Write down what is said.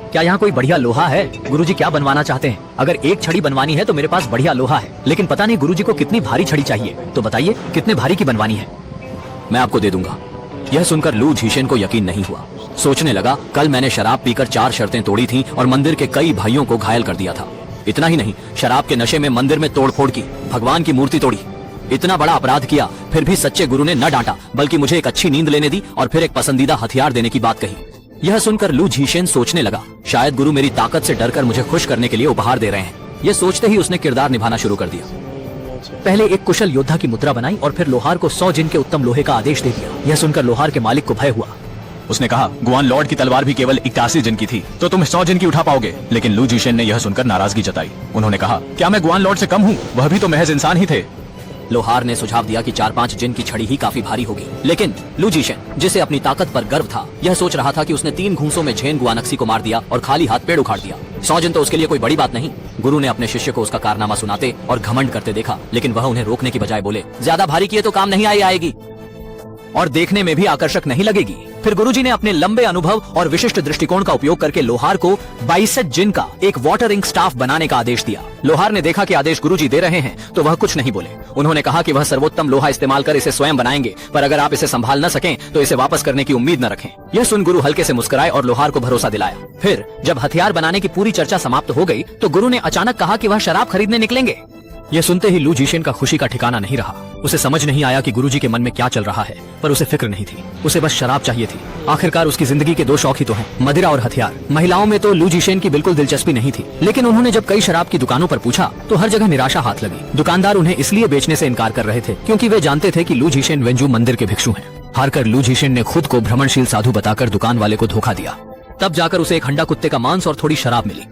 क्या यहाँ कोई बढ़िया लोहा है? गुरुजी क्या बनवाना चाहते हैं? अगर एक छड़ी बनवानी है तो मेरे पास बढ़िया लोहा है, लेकिन पता नहीं गुरुजी को कितनी भारी छड़ी चाहिए। तो बताइए कितने भारी की बनवानी है? मैं आपको दे दूंगा। यह सुनकर लू झीशेन को यकीन नहीं हुआ। सोचने लगा, कल मैंने शराब पीकर 4 शर्तें तोड़ी थी और मंदिर के कई भाइयों को घायल कर दिया था। इतना ही नहीं, शराब के नशे में मंदिर में तोड़फोड़ की, भगवान की मूर्ति तोड़ी। इतना बड़ा अपराध किया, फिर भी सच्चे गुरु ने न डांटा, बल्कि मुझे एक अच्छी नींद लेने दी और फिर एक पसंदीदा हथियार देने की बात कही। यह सुनकर लू झीशेन सोचने लगा, शायद गुरु मेरी ताकत से डरकर मुझे खुश करने के लिए उपहार दे रहे हैं। यह सोचते ही उसने किरदार निभाना शुरू कर दिया। पहले एक कुशल योद्धा की मुद्रा बनाई और फिर लोहार को 100 जिन के उत्तम लोहे का आदेश दे दिया। यह सुनकर लोहार के मालिक को भय हुआ। उसने कहा, गुआन लॉर्ड की तलवार भी केवल 81 जिन की थी, तो तुम 100 जिन की उठा पाओगे? लेकिन लू झीशेन ने यह सुनकर नाराजगी जताई। उन्होंने कहा, क्या मैं गुआन लॉर्ड से कम हूँ? वह भी तो महज इंसान ही थे। लोहार ने सुझाव दिया कि 4-5 जिन की छड़ी ही काफी भारी होगी, लेकिन लू झीशेन, जिसे अपनी ताकत पर गर्व था, यह सोच रहा था कि उसने 3 घूंसों में झेन गुआनक्सी को मार दिया और खाली हाथ पेड़ उखाड़ दिया। 100 जिन तो उसके लिए कोई बड़ी बात नहीं। गुरु ने अपने शिष्य को उसका कारनामा सुनाते और घमंड करते देखा, लेकिन वह उन्हें रोकने की बजाय बोले, ज्यादा भारी किए तो काम नहीं आएगी और देखने में भी आकर्षक नहीं लगेगी। फिर गुरुजी ने अपने लंबे अनुभव और विशिष्ट दृष्टिकोण का उपयोग करके लोहार को 22 जिन का एक वाटर इंक स्टाफ बनाने का आदेश दिया। लोहार ने देखा कि आदेश गुरुजी दे रहे हैं तो वह कुछ नहीं बोले। उन्होंने कहा कि वह सर्वोत्तम लोहा इस्तेमाल कर इसे स्वयं बनाएंगे, पर अगर आप इसे संभाल न सकें तो इसे वापस करने की उम्मीद न रखें। यह सुन गुरु हल्के से मुस्कुराए और लोहार को भरोसा दिलाया। फिर जब हथियार बनाने की पूरी चर्चा समाप्त हो गई तो गुरु ने अचानक कहा कि वह शराब खरीदने निकलेंगे। यह सुनते ही लू झीशेन का खुशी का ठिकाना नहीं रहा। उसे समझ नहीं आया कि गुरुजी के मन में क्या चल रहा है, पर उसे फिक्र नहीं थी। उसे बस शराब चाहिए थी। आखिरकार उसकी जिंदगी के 2 शौक ही तो हैं, मदिरा और हथियार। महिलाओं में तो लू झीशेन की बिल्कुल दिलचस्पी नहीं थी, लेकिन उन्होंने जब कई शराब की दुकानों पर पूछा तो हर जगह निराशा हाथ लगी। दुकानदार उन्हें इसलिए बेचने से इनकार कर रहे थे क्योंकि वे जानते थे कि लू झीशेन वेंजू मंदिर के भिक्षु हैं। हारकर लू झीशेन ने खुद को भ्रमणशील साधु बताकर दुकान वाले को धोखा दिया। तब जाकर उसे एक हंडा कुत्ते का मांस और थोड़ी शराब मिली।